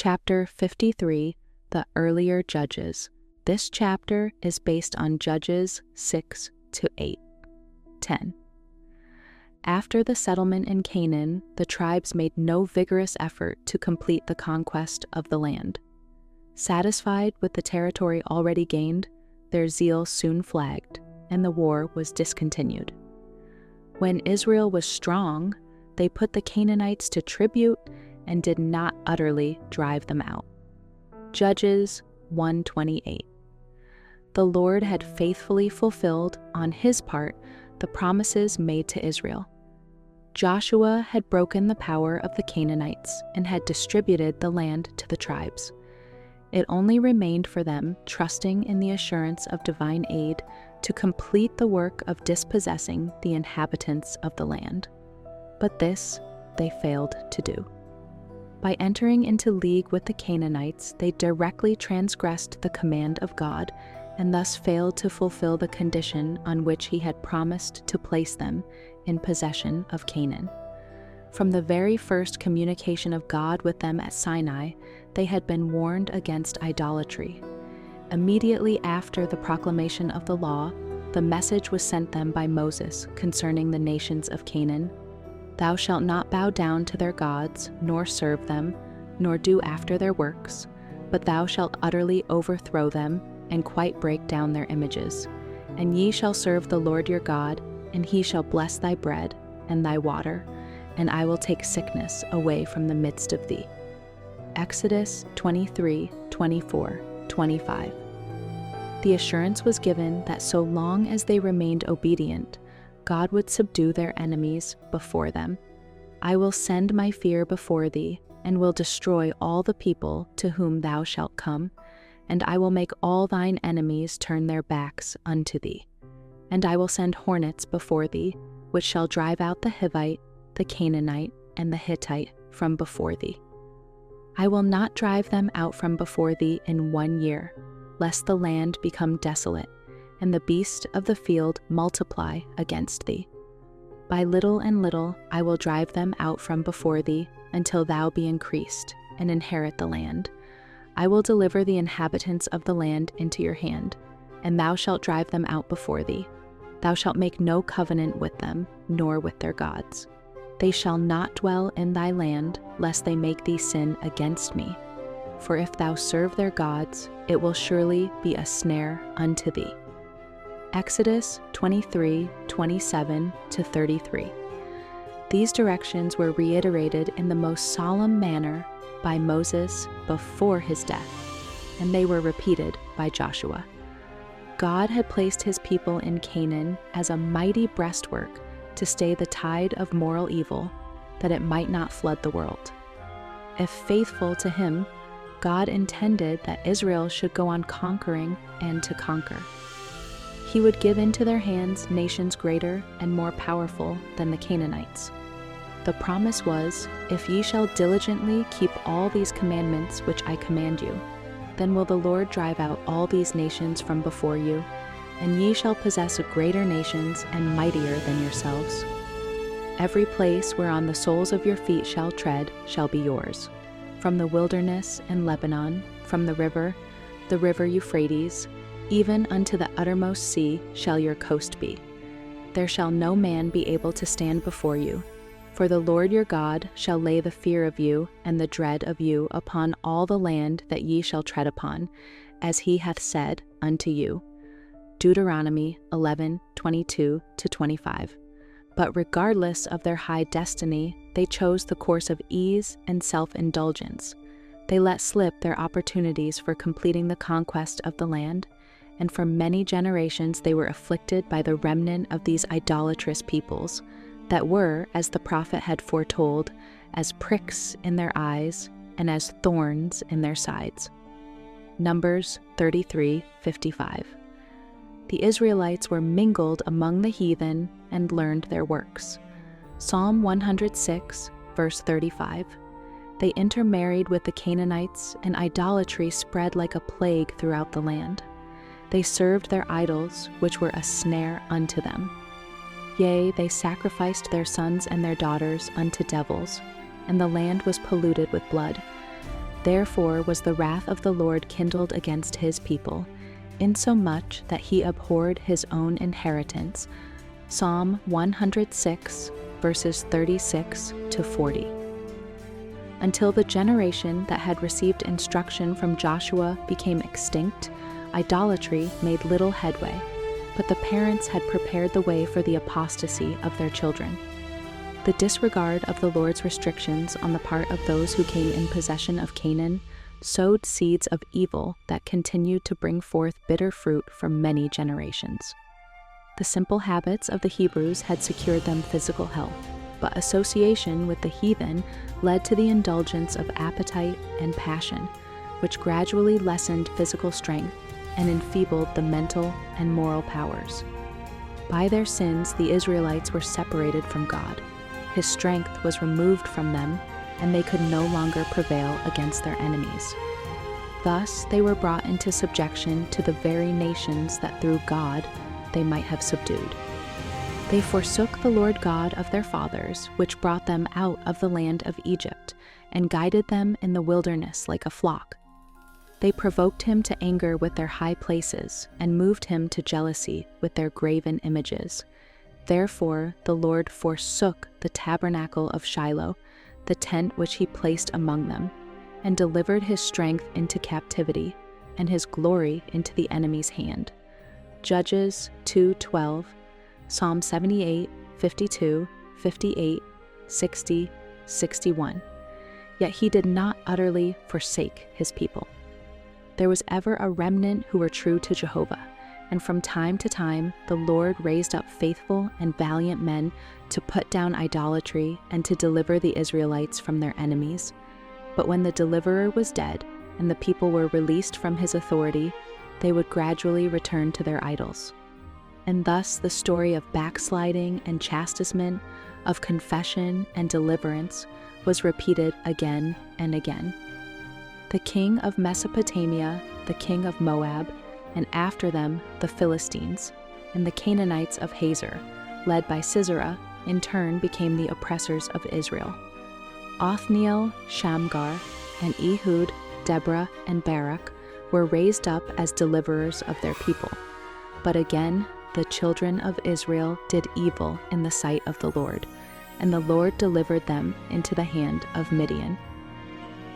Chapter 53, the earlier Judges. This chapter is based on Judges 6 to 8. 10. After the settlement in Canaan, the tribes made no vigorous effort to complete the conquest of the land. Satisfied with the territory already gained, their zeal soon flagged, and the war was discontinued. When Israel was strong, they put the Canaanites to tribute and did not utterly drive them out. Judges 1:28. The Lord had faithfully fulfilled, on his part, the promises made to Israel. Joshua had broken the power of the Canaanites and had distributed the land to the tribes. It only remained for them, trusting in the assurance of divine aid, to complete the work of dispossessing the inhabitants of the land. But this they failed to do. By entering into league with the Canaanites, they directly transgressed the command of God and thus failed to fulfill the condition on which he had promised to place them in possession of Canaan. From the very first communication of God with them at Sinai, they had been warned against idolatry. Immediately after the proclamation of the law, the message was sent them by Moses concerning the nations of Canaan. Thou shalt not bow down to their gods, nor serve them, nor do after their works, but thou shalt utterly overthrow them, and quite break down their images. And ye shall serve the Lord your God, and he shall bless thy bread and thy water, and I will take sickness away from the midst of thee. Exodus 23:24-25. The assurance was given that so long as they remained obedient, God would subdue their enemies before them. I will send my fear before thee, and will destroy all the people to whom thou shalt come, and I will make all thine enemies turn their backs unto thee. And I will send hornets before thee, which shall drive out the Hivite, the Canaanite, and the Hittite from before thee. I will not drive them out from before thee in 1 year, lest the land become desolate, and the beasts of the field multiply against thee. By little and little I will drive them out from before thee, until thou be increased, and inherit the land. I will deliver the inhabitants of the land into your hand, and thou shalt drive them out before thee. Thou shalt make no covenant with them, nor with their gods. They shall not dwell in thy land, lest they make thee sin against me. For if thou serve their gods, it will surely be a snare unto thee. Exodus 23:27-33. These directions were reiterated in the most solemn manner by Moses before his death, and they were repeated by Joshua. God had placed his people in Canaan as a mighty breastwork to stay the tide of moral evil, that it might not flood the world. If faithful to him, God intended that Israel should go on conquering and to conquer. He would give into their hands nations greater and more powerful than the Canaanites. The promise was, if ye shall diligently keep all these commandments which I command you, then will the Lord drive out all these nations from before you, and ye shall possess greater nations and mightier than yourselves. Every place whereon the soles of your feet shall tread shall be yours. From the wilderness and Lebanon, from the river Euphrates, even unto the uttermost sea shall your coast be. There shall no man be able to stand before you. For the Lord your God shall lay the fear of you and the dread of you upon all the land that ye shall tread upon, as he hath said unto you. Deuteronomy 11:22-25. But regardless of their high destiny, they chose the course of ease and self-indulgence. They let slip their opportunities for completing the conquest of the land, and for many generations they were afflicted by the remnant of these idolatrous peoples, that were, as the prophet had foretold, as pricks in their eyes and as thorns in their sides. Numbers 33:55. The Israelites were mingled among the heathen and learned their works. Psalm 106, verse 35. They intermarried with the Canaanites, and idolatry spread like a plague throughout the land. They served their idols, which were a snare unto them. Yea, they sacrificed their sons and their daughters unto devils, and the land was polluted with blood. Therefore was the wrath of the Lord kindled against his people, insomuch that he abhorred his own inheritance. Psalm 106, verses 36 to 40. Until the generation that had received instruction from Joshua became extinct, idolatry made little headway, but the parents had prepared the way for the apostasy of their children. The disregard of the Lord's restrictions on the part of those who came in possession of Canaan sowed seeds of evil that continued to bring forth bitter fruit for many generations. The simple habits of the Hebrews had secured them physical health, but association with the heathen led to the indulgence of appetite and passion, which gradually lessened physical strength and enfeebled the mental and moral powers. By their sins, the Israelites were separated from God. His strength was removed from them, and they could no longer prevail against their enemies. Thus, they were brought into subjection to the very nations that through God they might have subdued. They forsook the Lord God of their fathers, which brought them out of the land of Egypt, and guided them in the wilderness like a flock. They provoked him to anger with their high places, and moved him to jealousy with their graven images. Therefore the Lord forsook the tabernacle of Shiloh, the tent which he placed among them, and delivered his strength into captivity, and his glory into the enemy's hand. Judges 2:12, Psalm 78, 52, 58, 60, 61. Yet he did not utterly forsake his people. There was ever a remnant who were true to Jehovah, and from time to time the Lord raised up faithful and valiant men to put down idolatry and to deliver the Israelites from their enemies. But when the deliverer was dead and the people were released from his authority, they would gradually return to their idols. And thus the story of backsliding and chastisement, of confession and deliverance, was repeated again and again. The king of Mesopotamia, the king of Moab, and after them the Philistines, and the Canaanites of Hazor, led by Sisera, in turn became the oppressors of Israel. Othniel, Shamgar, and Ehud, Deborah, and Barak were raised up as deliverers of their people. But again, the children of Israel did evil in the sight of the Lord, and the Lord delivered them into the hand of Midian.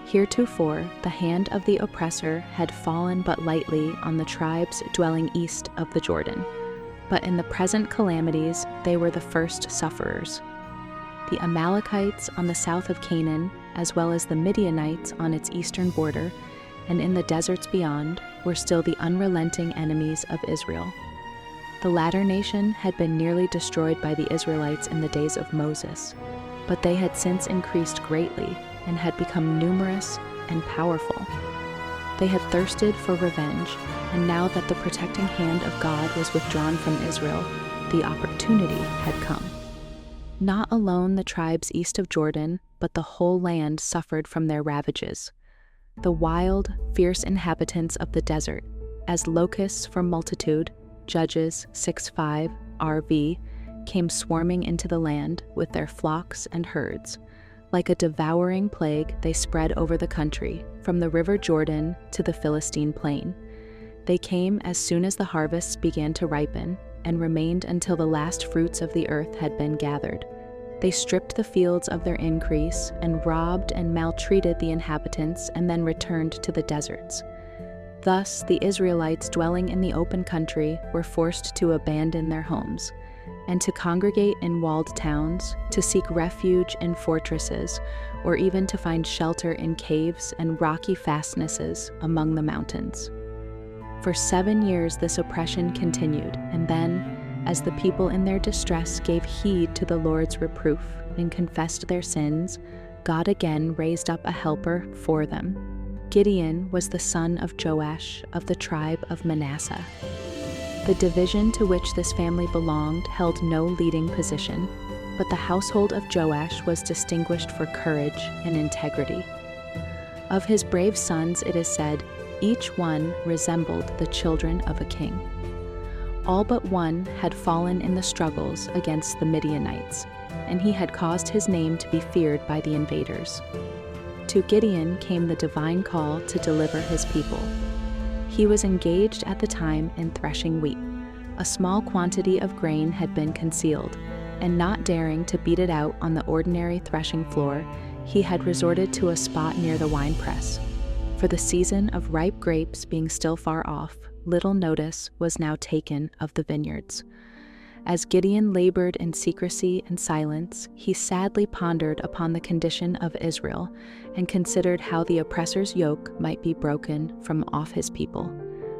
Heretofore the hand of the oppressor had fallen but lightly on the tribes dwelling east of the Jordan, but in the present calamities they were the first sufferers. The Amalekites on the south of Canaan, as well as the Midianites on its eastern border, and in the deserts beyond, were still the unrelenting enemies of Israel. The latter nation had been nearly destroyed by the Israelites in the days of Moses, but they had since increased greatly and had become numerous and powerful. They had thirsted for revenge, and now that the protecting hand of God was withdrawn from Israel, the opportunity had come. Not alone the tribes east of Jordan, but the whole land suffered from their ravages. The wild, fierce inhabitants of the desert, as locusts for multitude, Judges 6:5 RV, came swarming into the land with their flocks and herds. Like a devouring plague, they spread over the country, from the river Jordan to the Philistine plain. They came as soon as the harvests began to ripen, and remained until the last fruits of the earth had been gathered. They stripped the fields of their increase, and robbed and maltreated the inhabitants, and then returned to the deserts. Thus the Israelites dwelling in the open country were forced to abandon their homes, and to congregate in walled towns, to seek refuge in fortresses, or even to find shelter in caves and rocky fastnesses among the mountains. For 7 years this oppression continued, and then, as the people in their distress gave heed to the Lord's reproof and confessed their sins, God again raised up a helper for them. Gideon was the son of Joash of the tribe of Manasseh. The division to which this family belonged held no leading position, but the household of Joash was distinguished for courage and integrity. Of his brave sons it is said, each one resembled the children of a king. All but one had fallen in the struggles against the Midianites, and he had caused his name to be feared by the invaders. To Gideon came the divine call to deliver his people. He was engaged at the time in threshing wheat. A small quantity of grain had been concealed, and not daring to beat it out on the ordinary threshing floor, he had resorted to a spot near the winepress. For the season of ripe grapes being still far off, little notice was now taken of the vineyards. As Gideon labored in secrecy and silence, he sadly pondered upon the condition of Israel and considered how the oppressor's yoke might be broken from off his people.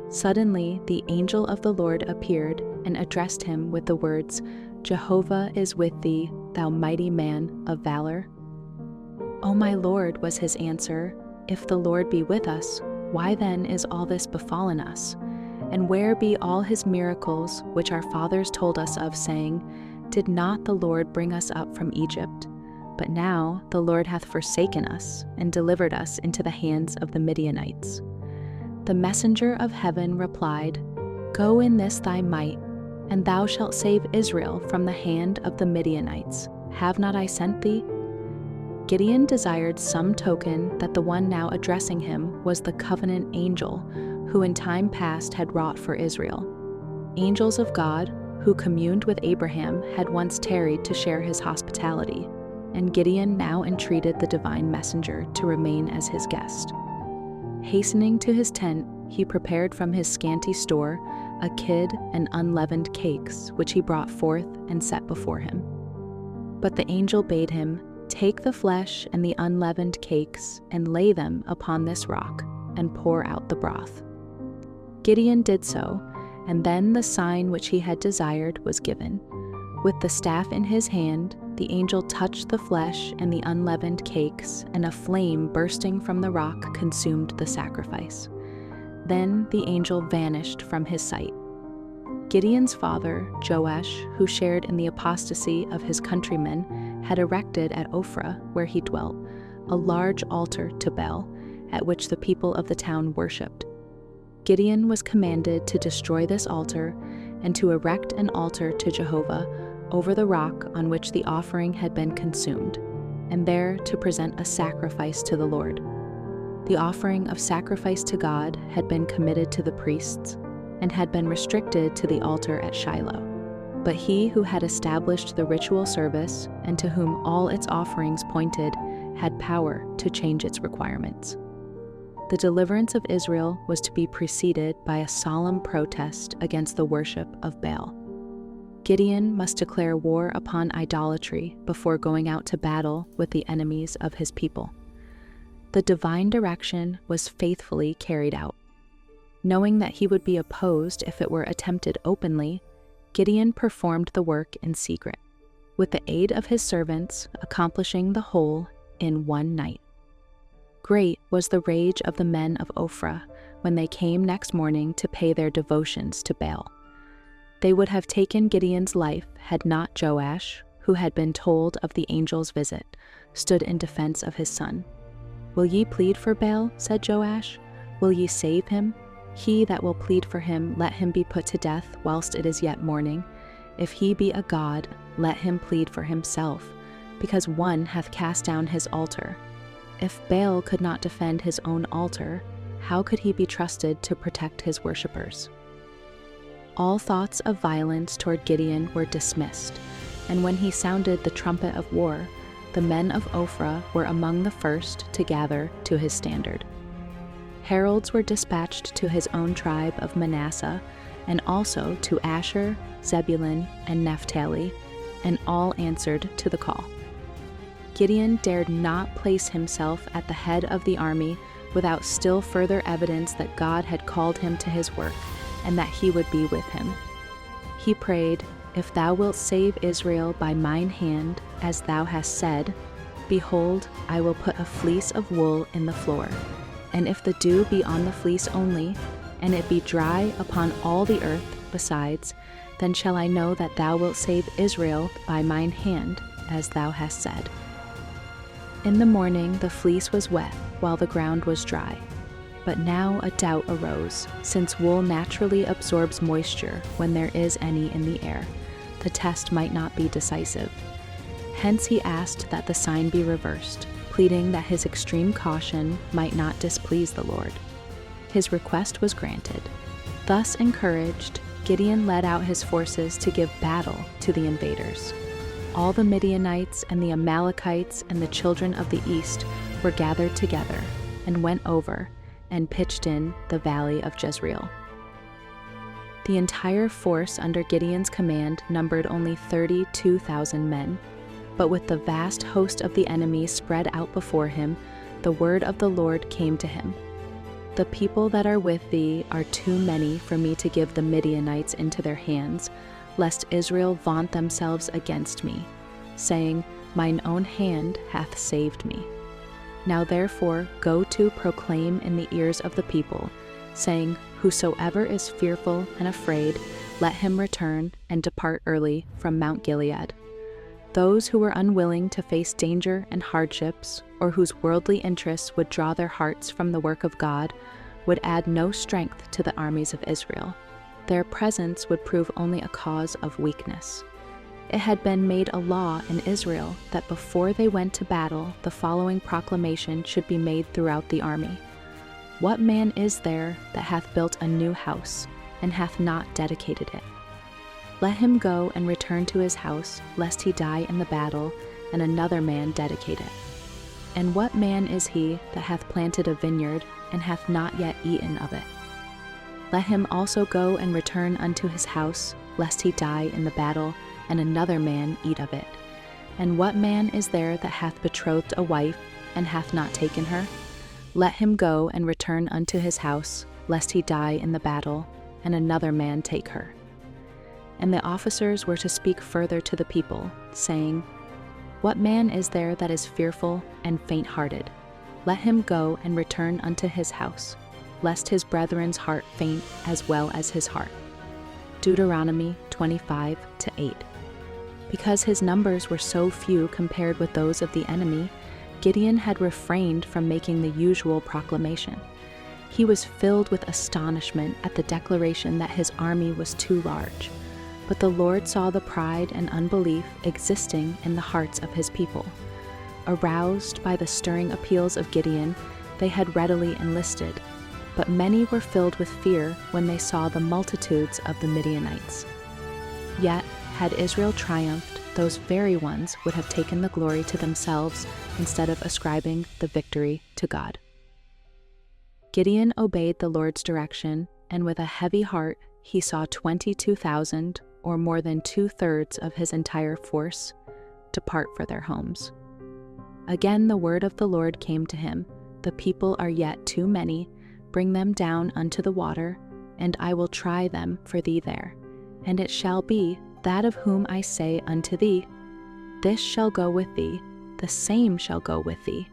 Suddenly, the angel of the Lord appeared and addressed him with the words, "Jehovah is with thee, thou mighty man of valor." "O my Lord," was his answer, "if the Lord be with us, why then is all this befallen us? And where be all his miracles which our fathers told us of, saying, Did not the Lord bring us up from Egypt? But now the Lord hath forsaken us, and delivered us into the hands of the Midianites." The messenger of heaven replied, "Go in this thy might, and thou shalt save Israel from the hand of the Midianites. Have not I sent thee?" Gideon desired some token that the one now addressing him was the covenant angel, who in time past had wrought for Israel. Angels of God, who communed with Abraham, had once tarried to share his hospitality, and Gideon now entreated the divine messenger to remain as his guest. Hastening to his tent, he prepared from his scanty store a kid and unleavened cakes, which he brought forth and set before him. But the angel bade him, "Take the flesh and the unleavened cakes, and lay them upon this rock, and pour out the broth." Gideon did so, and then the sign which he had desired was given. With the staff in his hand, the angel touched the flesh and the unleavened cakes, and a flame bursting from the rock consumed the sacrifice. Then the angel vanished from his sight. Gideon's father, Joash, who shared in the apostasy of his countrymen, had erected at Ophrah, where he dwelt, a large altar to Baal, at which the people of the town worshipped. Gideon was commanded to destroy this altar and to erect an altar to Jehovah over the rock on which the offering had been consumed, and there to present a sacrifice to the Lord. The offering of sacrifice to God had been committed to the priests and had been restricted to the altar at Shiloh. But he who had established the ritual service and to whom all its offerings pointed had power to change its requirements. The deliverance of Israel was to be preceded by a solemn protest against the worship of Baal. Gideon must declare war upon idolatry before going out to battle with the enemies of his people. The divine direction was faithfully carried out. Knowing that he would be opposed if it were attempted openly, Gideon performed the work in secret, with the aid of his servants accomplishing the whole in one night. Great was the rage of the men of Ophrah when they came next morning to pay their devotions to Baal. They would have taken Gideon's life had not Joash, who had been told of the angel's visit, stood in defense of his son. "Will ye plead for Baal?" said Joash. "Will ye save him? He that will plead for him, let him be put to death whilst it is yet morning. If he be a god, let him plead for himself, because one hath cast down his altar. If Baal could not defend his own altar, how could he be trusted to protect his worshippers?" All thoughts of violence toward Gideon were dismissed, and when he sounded the trumpet of war, the men of Ophrah were among the first to gather to his standard. Heralds were dispatched to his own tribe of Manasseh, and also to Asher, Zebulun, and Naphtali, and all answered to the call. Gideon dared not place himself at the head of the army without still further evidence that God had called him to his work, and that he would be with him. He prayed, "If thou wilt save Israel by mine hand, as thou hast said, behold, I will put a fleece of wool in the floor, and if the dew be on the fleece only, and it be dry upon all the earth besides, then shall I know that thou wilt save Israel by mine hand, as thou hast said." In the morning the fleece was wet, while the ground was dry. But now a doubt arose, since wool naturally absorbs moisture when there is any in the air. The test might not be decisive. Hence he asked that the sign be reversed, pleading that his extreme caution might not displease the Lord. His request was granted. Thus encouraged, Gideon led out his forces to give battle to the invaders. All the Midianites and the Amalekites and the children of the east were gathered together and went over and pitched in the valley of Jezreel. The entire force under Gideon's command numbered only 32,000 men, but with the vast host of the enemy spread out before him, the word of the Lord came to him. The people that are with thee are too many for me to give the Midianites into their hands, lest Israel vaunt themselves against me, saying, Mine own hand hath saved me. Now therefore go to proclaim in the ears of the people, saying, Whosoever is fearful and afraid, let him return and depart early from Mount Gilead. Those who were unwilling to face danger and hardships, or whose worldly interests would draw their hearts from the work of God, would add no strength to the armies of Israel. Their presence would prove only a cause of weakness. It had been made a law in Israel that before they went to battle, the following proclamation should be made throughout the army. What man is there that hath built a new house, and hath not dedicated it? Let him go and return to his house, lest he die in the battle, and another man dedicate it. And what man is he that hath planted a vineyard, and hath not yet eaten of it? Let him also go and return unto his house, lest he die in the battle, and another man eat of it. And what man is there that hath betrothed a wife, and hath not taken her? Let him go and return unto his house, lest he die in the battle, and another man take her. And the officers were to speak further to the people, saying, What man is there that is fearful and faint-hearted? Let him go and return unto his house, lest his brethren's heart faint as well as his heart. Deuteronomy 25-8. Because his numbers were so few compared with those of the enemy, Gideon had refrained from making the usual proclamation. He was filled with astonishment at the declaration that his army was too large. But the Lord saw the pride and unbelief existing in the hearts of his people. Aroused by the stirring appeals of Gideon, they had readily enlisted, but many were filled with fear when they saw the multitudes of the Midianites. Yet, had Israel triumphed, those very ones would have taken the glory to themselves instead of ascribing the victory to God. Gideon obeyed the Lord's direction, and with a heavy heart he saw 22,000, or more than 2/3 of his entire force, depart for their homes. Again the word of the Lord came to him, The people are yet too many, bring them down unto the water, and I will try them for thee there. And it shall be, that of whom I say unto thee, This shall go with thee, the same shall go with thee,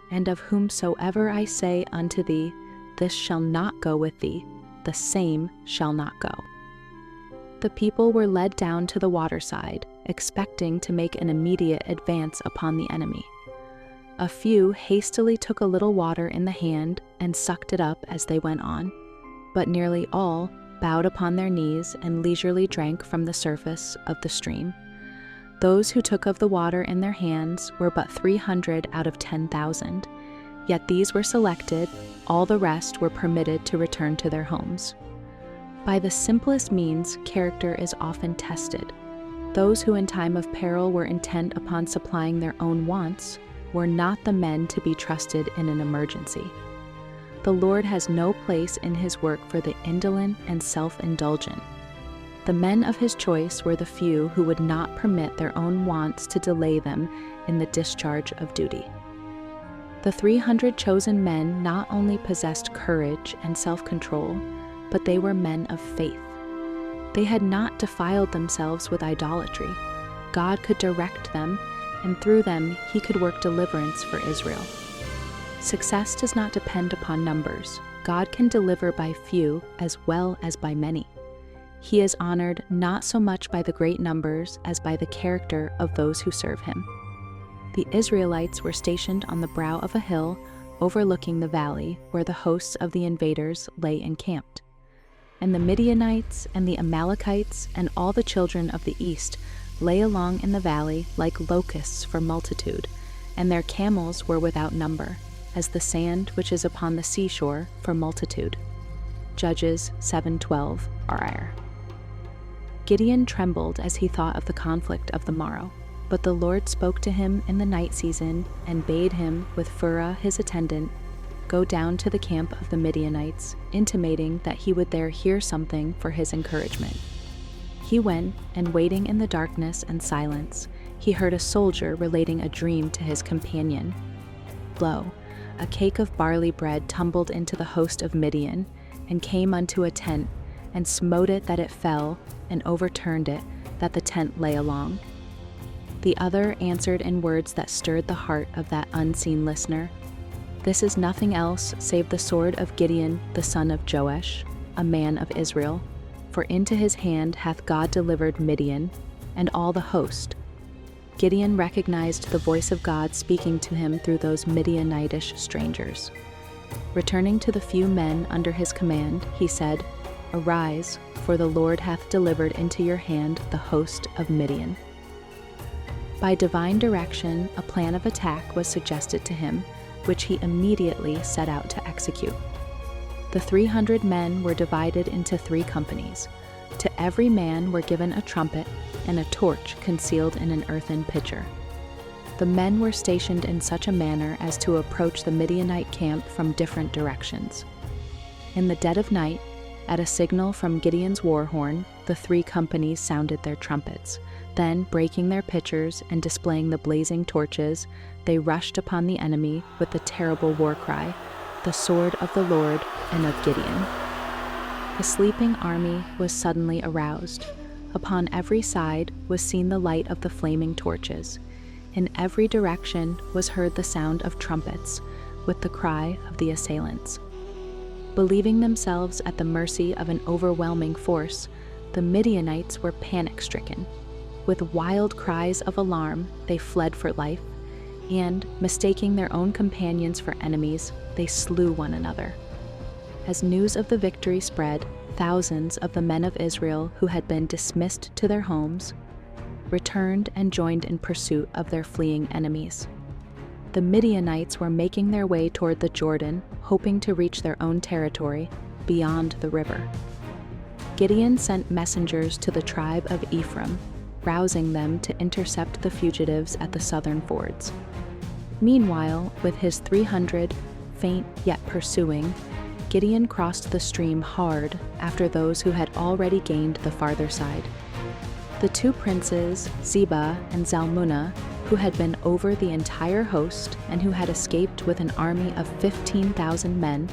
and of whomsoever I say unto thee, This shall not go with thee, the same shall not go. The people were led down to the waterside, expecting to make an immediate advance upon the enemy. A few hastily took a little water in the hand and sucked it up as they went on, but nearly all bowed upon their knees and leisurely drank from the surface of the stream. Those who took of the water in their hands were but 300 out of 10,000, yet these were selected, all the rest were permitted to return to their homes. By the simplest means, character is often tested. Those who in time of peril were intent upon supplying their own wants were not the men to be trusted in an emergency. The Lord has no place in his work for the indolent and self-indulgent. The men of his choice were the few who would not permit their own wants to delay them in the discharge of duty. The 300 chosen men not only possessed courage and self-control, but they were men of faith. They had not defiled themselves with idolatry. God could direct them, and through them he could work deliverance for Israel. Success does not depend upon numbers. God can deliver by few as well as by many. He is honored not so much by the great numbers as by the character of those who serve him. The Israelites were stationed on the brow of a hill overlooking the valley where the hosts of the invaders lay encamped. And the Midianites and the Amalekites and all the children of the east lay along in the valley like locusts for multitude, and their camels were without number, as the sand which is upon the seashore for multitude. Judges 7:12 RR. Gideon trembled as he thought of the conflict of the morrow, but the Lord spoke to him in the night season and bade him, with Phurah his attendant, go down to the camp of the Midianites, intimating that he would there hear something for his encouragement. He went, and waiting in the darkness and silence, he heard a soldier relating a dream to his companion. Lo, a cake of barley bread tumbled into the host of Midian, and came unto a tent, and smote it that it fell, and overturned it, that the tent lay along. The other answered in words that stirred the heart of that unseen listener, This is nothing else save the sword of Gideon the son of Joash, a man of Israel, for into his hand hath God delivered Midian, and all the host. Gideon recognized the voice of God speaking to him through those Midianitish strangers. Returning to the few men under his command, he said, Arise, for the Lord hath delivered into your hand the host of Midian. By divine direction, a plan of attack was suggested to him, which he immediately set out to execute. The 300 men were divided into 3 companies. To every man were given a trumpet and a torch concealed in an earthen pitcher. The men were stationed in such a manner as to approach the Midianite camp from different directions. In the dead of night, at a signal from Gideon's war horn, the 3 companies sounded their trumpets. Then, breaking their pitchers and displaying the blazing torches, they rushed upon the enemy with the terrible war cry, the sword of the Lord and of Gideon. The sleeping army was suddenly aroused. Upon every side was seen the light of the flaming torches. In every direction was heard the sound of trumpets, with the cry of the assailants. Believing themselves at the mercy of an overwhelming force, the Midianites were panic-stricken. With wild cries of alarm, they fled for life, and, mistaking their own companions for enemies, they slew one another. As news of the victory spread, thousands of the men of Israel who had been dismissed to their homes returned and joined in pursuit of their fleeing enemies. The Midianites were making their way toward the Jordan, hoping to reach their own territory beyond the river. Gideon sent messengers to the tribe of Ephraim, rousing them to intercept the fugitives at the southern fords. Meanwhile, with his 300, faint yet pursuing, Gideon crossed the stream hard after those who had already gained the farther side. The 2 princes, Zebah and Zalmunna, who had been over the entire host and who had escaped with an army of 15,000 men,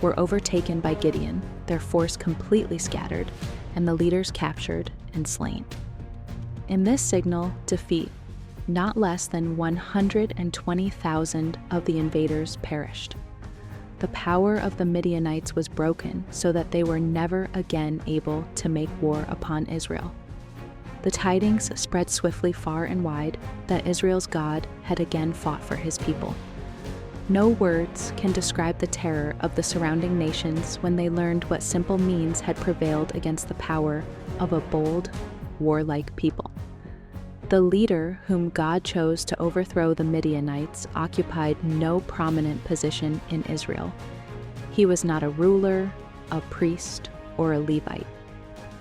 were overtaken by Gideon, their force completely scattered, and the leaders captured and slain. In this signal defeat, not less than 120,000 of the invaders perished. The power of the Midianites was broken so that they were never again able to make war upon Israel. The tidings spread swiftly far and wide that Israel's God had again fought for his people. No words can describe the terror of the surrounding nations when they learned what simple means had prevailed against the power of a bold, warlike people. The leader whom God chose to overthrow the Midianites occupied no prominent position in Israel. He was not a ruler, a priest, or a Levite.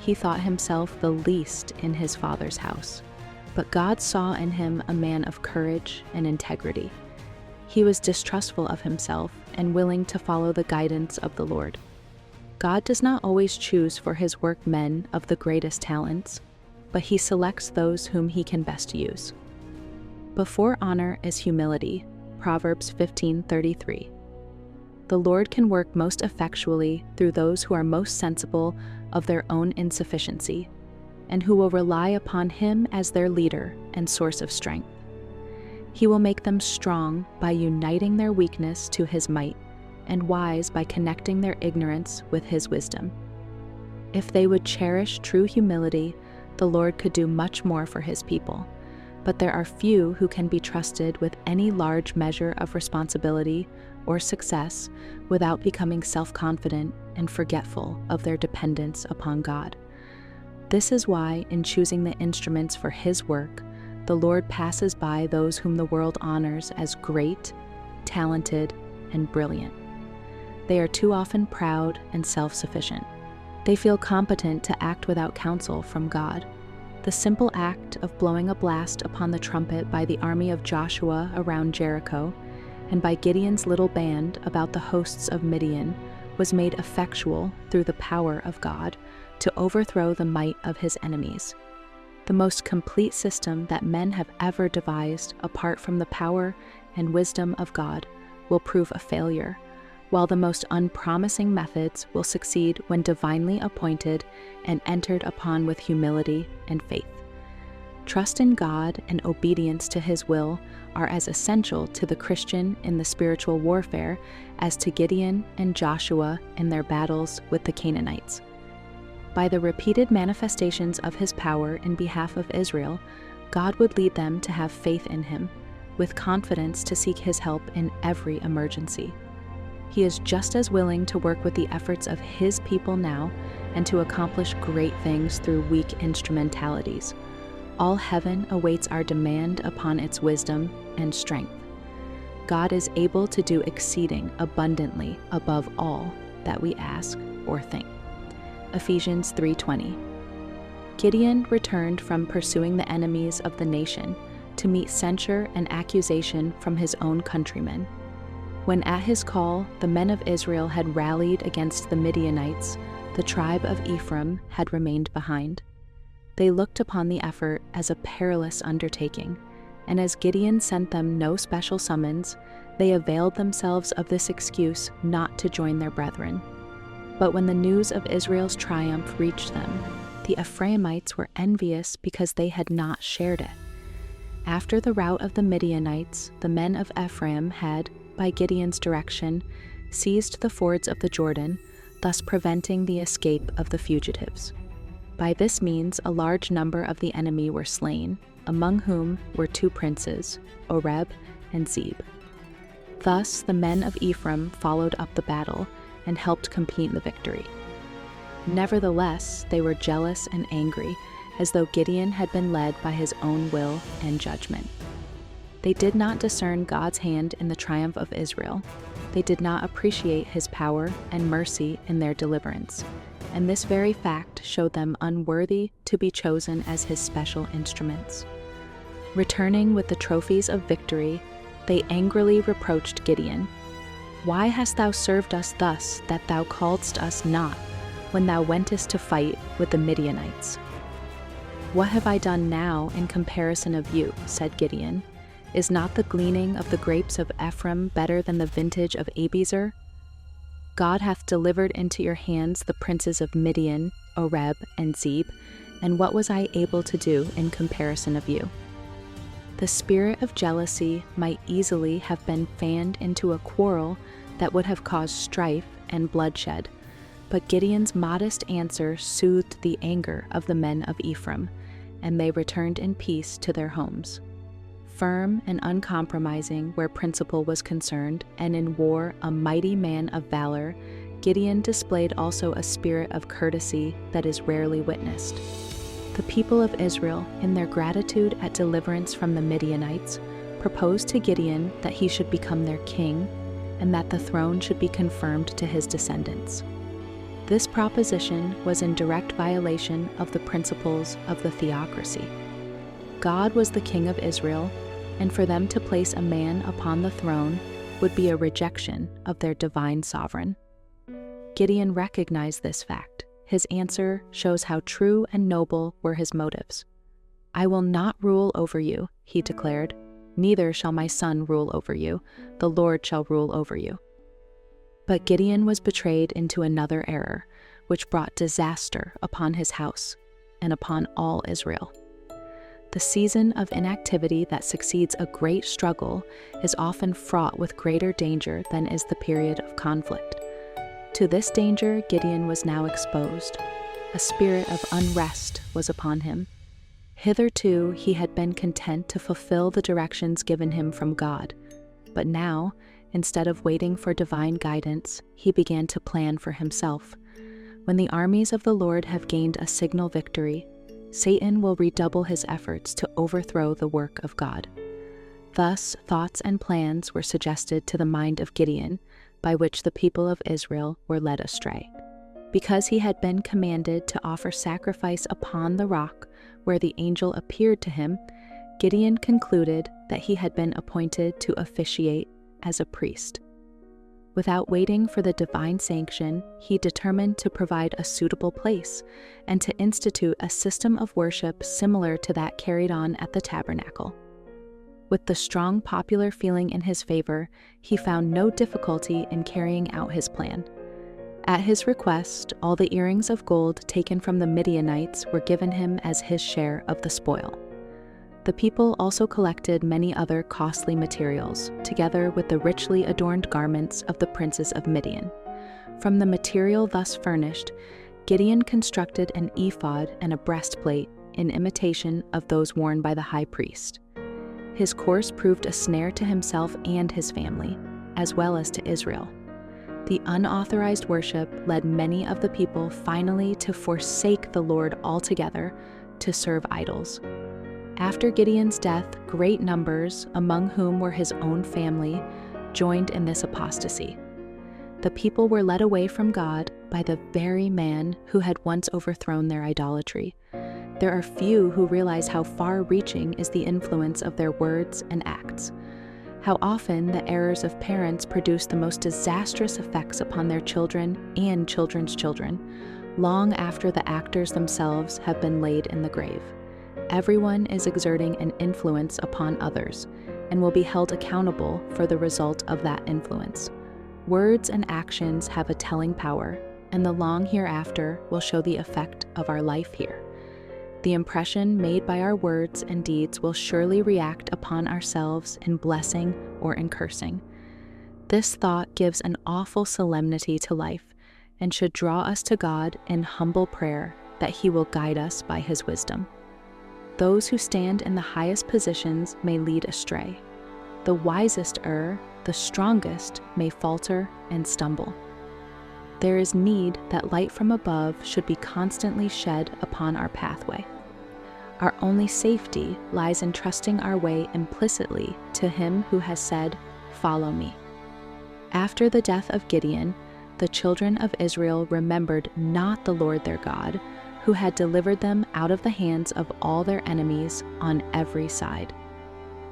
He thought himself the least in his father's house, but God saw in him a man of courage and integrity. He was distrustful of himself and willing to follow the guidance of the Lord. God does not always choose for his work men of the greatest talents, but he selects those whom he can best use. Before honor is humility, Proverbs 15:33. The Lord can work most effectually through those who are most sensible of their own insufficiency, and who will rely upon him as their leader and source of strength. He will make them strong by uniting their weakness to his might, and wise by connecting their ignorance with his wisdom. If they would cherish true humility, the Lord could do much more for his people, but there are few who can be trusted with any large measure of responsibility or success without becoming self-confident and forgetful of their dependence upon God. This is why, in choosing the instruments for his work, the Lord passes by those whom the world honors as great, talented, and brilliant. They are too often proud and self-sufficient. They feel competent to act without counsel from God. The simple act of blowing a blast upon the trumpet by the army of Joshua around Jericho, and by Gideon's little band about the hosts of Midian, was made effectual through the power of God to overthrow the might of his enemies. The most complete system that men have ever devised apart from the power and wisdom of God will prove a failure, while the most unpromising methods will succeed when divinely appointed and entered upon with humility and faith. Trust in God and obedience to his will are as essential to the Christian in the spiritual warfare as to Gideon and Joshua in their battles with the Canaanites. By the repeated manifestations of his power in behalf of Israel, God would lead them to have faith in him, with confidence to seek his help in every emergency. He is just as willing to work with the efforts of his people now and to accomplish great things through weak instrumentalities. All heaven awaits our demand upon its wisdom and strength. God is able to do exceeding abundantly above all that we ask or think. Ephesians 3:20. Gideon returned from pursuing the enemies of the nation to meet censure and accusation from his own countrymen. When at his call the men of Israel had rallied against the Midianites, the tribe of Ephraim had remained behind. They looked upon the effort as a perilous undertaking, and as Gideon sent them no special summons, they availed themselves of this excuse not to join their brethren. But when the news of Israel's triumph reached them, the Ephraimites were envious because they had not shared it. After the rout of the Midianites, the men of Ephraim had, by Gideon's direction, seized the fords of the Jordan, thus preventing the escape of the fugitives. By this means a large number of the enemy were slain, among whom were 2 princes, Oreb and Zeb. Thus the men of Ephraim followed up the battle and helped complete the victory. Nevertheless, they were jealous and angry, as though Gideon had been led by his own will and judgment. They did not discern God's hand in the triumph of Israel. They did not appreciate his power and mercy in their deliverance, and this very fact showed them unworthy to be chosen as his special instruments. Returning with the trophies of victory, they angrily reproached Gideon. "Why hast thou served us thus, that thou calledst us not, when thou wentest to fight with the Midianites?" "What have I done now in comparison of you?" said Gideon. "Is not the gleaning of the grapes of Ephraim better than the vintage of Abiezer? God hath delivered into your hands the princes of Midian, Oreb, and Zeb, and what was I able to do in comparison of you?" The spirit of jealousy might easily have been fanned into a quarrel that would have caused strife and bloodshed, but Gideon's modest answer soothed the anger of the men of Ephraim, and they returned in peace to their homes. Firm and uncompromising where principle was concerned, and in war a mighty man of valor, Gideon displayed also a spirit of courtesy that is rarely witnessed. The people of Israel, in their gratitude at deliverance from the Midianites, proposed to Gideon that he should become their king, and that the throne should be confirmed to his descendants. This proposition was in direct violation of the principles of the theocracy. God was the king of Israel, and for them to place a man upon the throne would be a rejection of their divine sovereign. Gideon recognized this fact. His answer shows how true and noble were his motives. "I will not rule over you," he declared. "Neither shall my son rule over you. The Lord shall rule over you." But Gideon was betrayed into another error, which brought disaster upon his house and upon all Israel. The season of inactivity that succeeds a great struggle is often fraught with greater danger than is the period of conflict. To this danger Gideon was now exposed. A spirit of unrest was upon him. Hitherto he had been content to fulfill the directions given him from God, but now, instead of waiting for divine guidance, he began to plan for himself. When the armies of the Lord have gained a signal victory, Satan will redouble his efforts to overthrow the work of God. Thus, thoughts and plans were suggested to the mind of Gideon, by which the people of Israel were led astray. Because he had been commanded to offer sacrifice upon the rock where the angel appeared to him, Gideon concluded that he had been appointed to officiate as a priest. Without waiting for the divine sanction, he determined to provide a suitable place and to institute a system of worship similar to that carried on at the tabernacle. With the strong popular feeling in his favor, he found no difficulty in carrying out his plan. At his request, all the earrings of gold taken from the Midianites were given him as his share of the spoil. The people also collected many other costly materials, together with the richly adorned garments of the princes of Midian. From the material thus furnished, Gideon constructed an ephod and a breastplate in imitation of those worn by the high priest. His course proved a snare to himself and his family, as well as to Israel. The unauthorized worship led many of the people finally to forsake the Lord altogether to serve idols. After Gideon's death, great numbers, among whom were his own family, joined in this apostasy. The people were led away from God by the very man who had once overthrown their idolatry. There are few who realize how far-reaching is the influence of their words and acts. How often the errors of parents produce the most disastrous effects upon their children and children's children, long after the actors themselves have been laid in the grave. Everyone is exerting an influence upon others and will be held accountable for the result of that influence. Words and actions have a telling power, and the long hereafter will show the effect of our life here. The impression made by our words and deeds will surely react upon ourselves in blessing or in cursing. This thought gives an awful solemnity to life and should draw us to God in humble prayer that He will guide us by His wisdom. Those who stand in the highest positions may lead astray. The wisest err, the strongest may falter and stumble. There is need that light from above should be constantly shed upon our pathway. Our only safety lies in trusting our way implicitly to Him who has said, "Follow me." After the death of Gideon, the children of Israel remembered not the Lord their God, who had delivered them out of the hands of all their enemies on every side.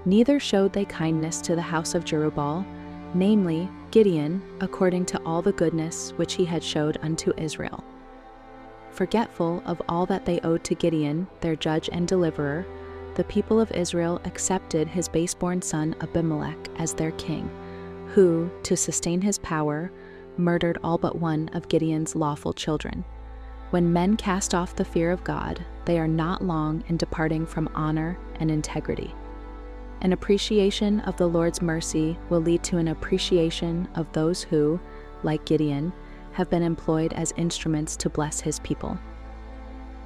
Neither showed they kindness to the house of Jerubbaal, namely Gideon, according to all the goodness which he had showed unto Israel. Forgetful of all that they owed to Gideon, their judge and deliverer, the people of Israel accepted his baseborn son Abimelech as their king, who, to sustain his power, murdered all but one of Gideon's lawful children. When men cast off the fear of God, they are not long in departing from honor and integrity. An appreciation of the Lord's mercy will lead to an appreciation of those who, like Gideon, have been employed as instruments to bless His people.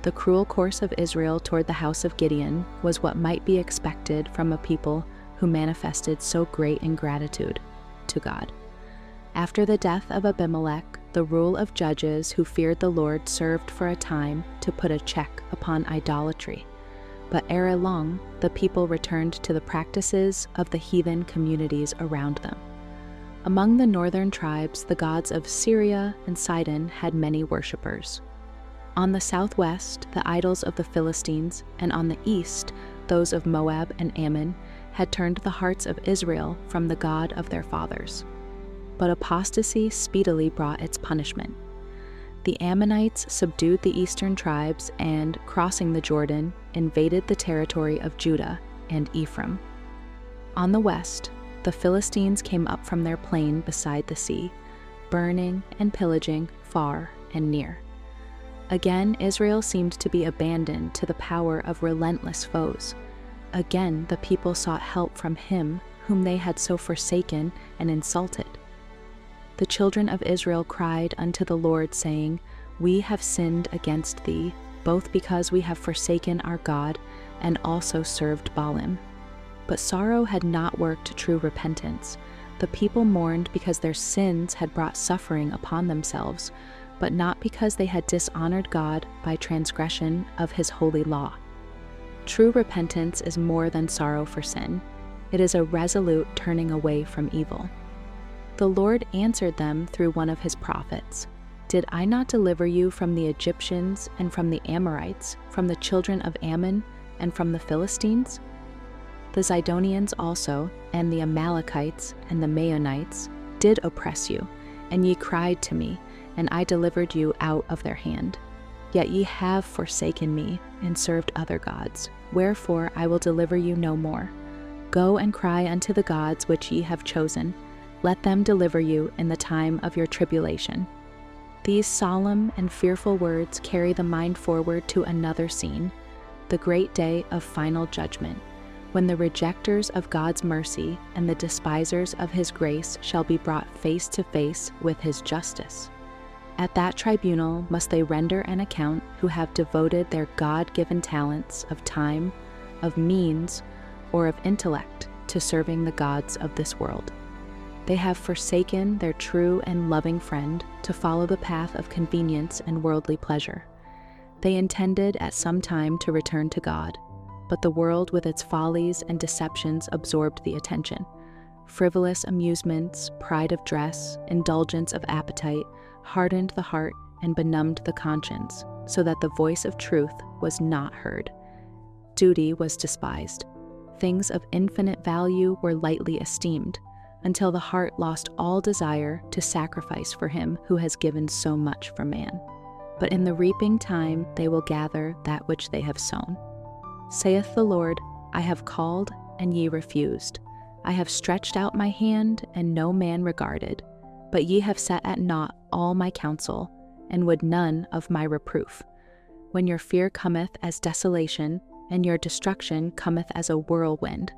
The cruel course of Israel toward the house of Gideon was what might be expected from a people who manifested so great ingratitude to God. After the death of Abimelech, the rule of judges who feared the Lord served for a time to put a check upon idolatry. But ere long, the people returned to the practices of the heathen communities around them. Among the northern tribes, the gods of Syria and Sidon had many worshippers. On the southwest, the idols of the Philistines, and on the east, those of Moab and Ammon, had turned the hearts of Israel from the God of their fathers. But apostasy speedily brought its punishment. The Ammonites subdued the eastern tribes and, crossing the Jordan, invaded the territory of Judah and Ephraim. On the west, the Philistines came up from their plain beside the sea, burning and pillaging far and near. Again, Israel seemed to be abandoned to the power of relentless foes. Again, the people sought help from Him whom they had so forsaken and insulted. The children of Israel cried unto the Lord, saying, "We have sinned against Thee, both because we have forsaken our God, and also served Baalim." But sorrow had not worked true repentance. The people mourned because their sins had brought suffering upon themselves, but not because they had dishonored God by transgression of his holy law. True repentance is more than sorrow for sin. It is a resolute turning away from evil. The Lord answered them through one of his prophets, "Did I not deliver you from the Egyptians and from the Amorites, from the children of Ammon and from the Philistines? The Zidonians also, and the Amalekites and the Maonites, did oppress you, and ye cried to me, and I delivered you out of their hand. Yet ye have forsaken me, and served other gods. Wherefore I will deliver you no more. Go and cry unto the gods which ye have chosen. Let them deliver you in the time of your tribulation." These solemn and fearful words carry the mind forward to another scene, the great day of final judgment, when the rejectors of God's mercy and the despisers of his grace shall be brought face to face with his justice. At that tribunal must they render an account who have devoted their God-given talents of time, of means, or of intellect to serving the gods of this world. They have forsaken their true and loving friend to follow the path of convenience and worldly pleasure. They intended at some time to return to God, but the world with its follies and deceptions absorbed the attention. Frivolous amusements, pride of dress, indulgence of appetite, hardened the heart and benumbed the conscience, so that the voice of truth was not heard. Duty was despised. Things of infinite value were lightly esteemed, until the heart lost all desire to sacrifice for him who has given so much for man. But in the reaping time they will gather that which they have sown. Saith the Lord, I have called, and ye refused. I have stretched out my hand, and no man regarded. But ye have set at naught all my counsel, and would none of my reproof. When your fear cometh as desolation, and your destruction cometh as a whirlwind,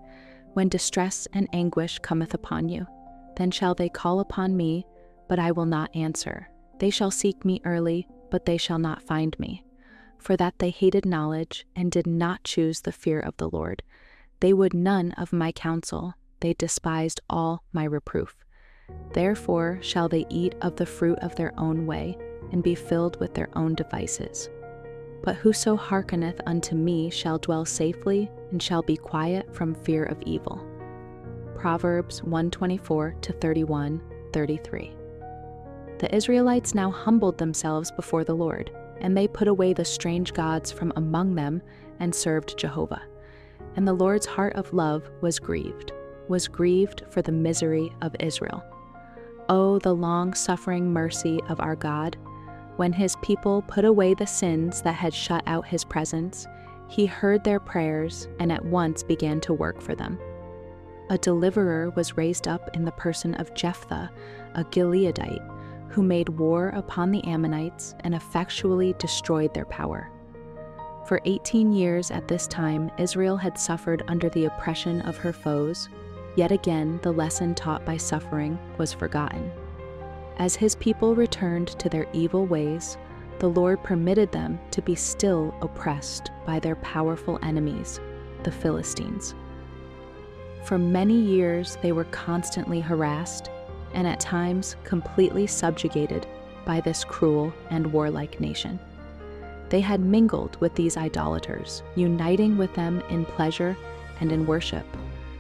when distress and anguish cometh upon you, then shall they call upon me, but I will not answer. They shall seek me early, but they shall not find me. For that they hated knowledge, and did not choose the fear of the Lord. They would none of my counsel, they despised all my reproof. Therefore shall they eat of the fruit of their own way, and be filled with their own devices. But whoso hearkeneth unto me shall dwell safely, and shall be quiet from fear of evil. Proverbs 1:24-31-33. The Israelites now humbled themselves before the Lord, and they put away the strange gods from among them and served Jehovah. And the Lord's heart of love was grieved for the misery of Israel. Oh, the long-suffering mercy of our God! When his people put away the sins that had shut out his presence, he heard their prayers and at once began to work for them. A deliverer was raised up in the person of Jephthah, a Gileadite, who made war upon the Ammonites and effectually destroyed their power. For 18 years at this time, Israel had suffered under the oppression of her foes. Yet again, the lesson taught by suffering was forgotten. As his people returned to their evil ways, the Lord permitted them to be still oppressed by their powerful enemies, the Philistines. For many years they were constantly harassed, and at times completely subjugated by this cruel and warlike nation. They had mingled with these idolaters, uniting with them in pleasure and in worship,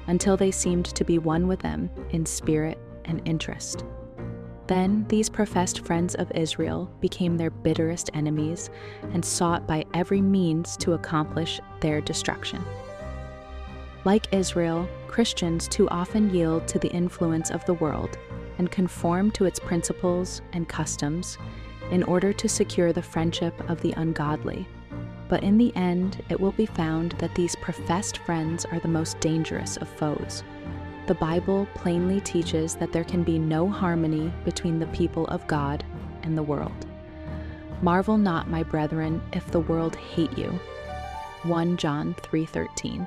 until they seemed to be one with them in spirit and interest. Then these professed friends of Israel became their bitterest enemies and sought by every means to accomplish their destruction. Like Israel, Christians too often yield to the influence of the world and conform to its principles and customs in order to secure the friendship of the ungodly. But in the end, it will be found that these professed friends are the most dangerous of foes. The Bible plainly teaches that there can be no harmony between the people of God and the world. Marvel not, my brethren, if the world hate you. 1 John 3:13.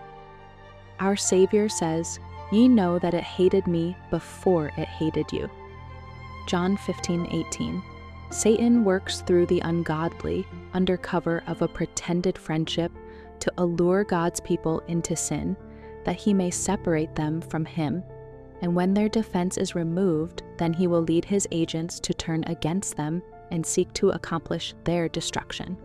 Our Savior says, Ye know that it hated me before it hated you. John 15:18. Satan works through the ungodly under cover of a pretended friendship to allure God's people into sin, that he may separate them from him. And when their defense is removed, then he will lead his agents to turn against them and seek to accomplish their destruction.